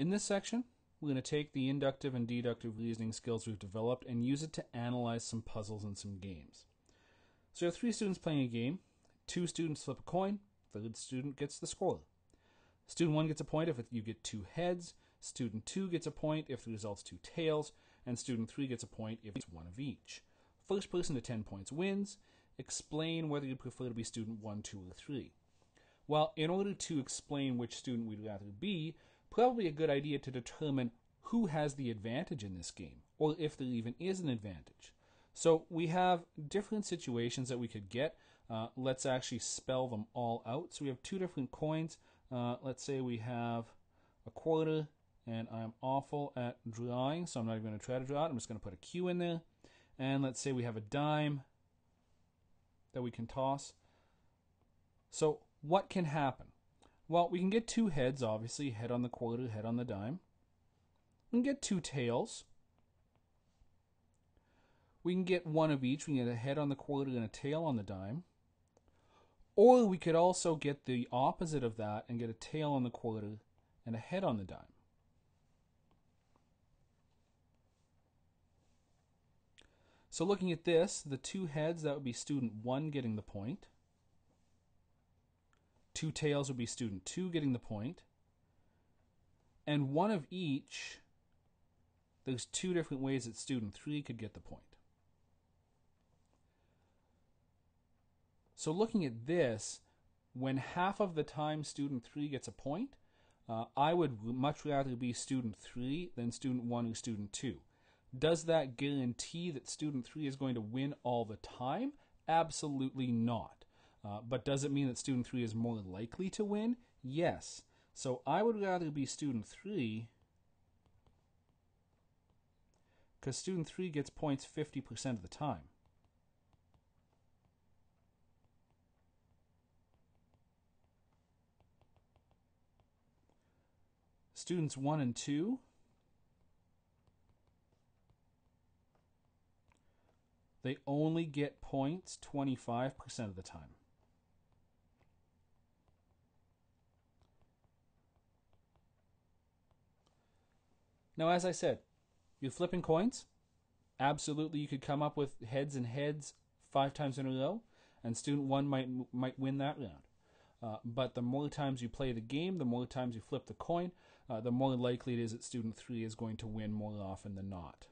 In this section, we're going to take the inductive and deductive reasoning skills we've developed and use it to analyze some puzzles and some games. So you have 3 students playing a game. 2 students flip a coin. Third student gets the score. Student 1 gets a point if you get 2 heads. Student 2 gets a point if the result's 2 tails. And student 3 gets a point if it's 1 of each. First person to 10 points wins. Explain whether you prefer to be student 1, 2, or 3. Well, in order to explain which student we'd rather be, probably a good idea to determine who has the advantage in this game, or if there even is an advantage. So we have different situations that we could get. Let's actually spell them all out. So we have 2 different coins. Let's say we have a quarter, and I'm awful at drawing, so I'm not even going to try to draw it. I'm just going to put a Q in there. And let's say we have a dime that we can toss. So what can happen? Well, we can get 2 heads, obviously, head on the quarter, head on the dime. We can get 2 tails. We can get 1 of each. We can get a head on the quarter and a tail on the dime. Or we could also get the opposite of that and get a tail on the quarter and a head on the dime. So looking at this, the 2 heads, that would be student 1 getting the point. 2 tails would be student 2 getting the point. And 1 of each, there's 2 different ways that student 3 could get the point. So looking at this, when half of the time student 3 gets a point, I would much rather be student 3 than student 1 or student 2. Does that guarantee that student 3 is going to win all the time? Absolutely not. But does it mean that student 3 is more likely to win? Yes. So I would rather be student 3 because student 3 gets points 50% of the time. Students 1 and 2, they only get points 25% of the time. Now, as I said, you're flipping coins. Absolutely, you could come up with heads and heads 5 times in a row, and student 1 might win that round. But the more times you play the game, the more times you flip the coin, the more likely it is that student 3 is going to win more often than not.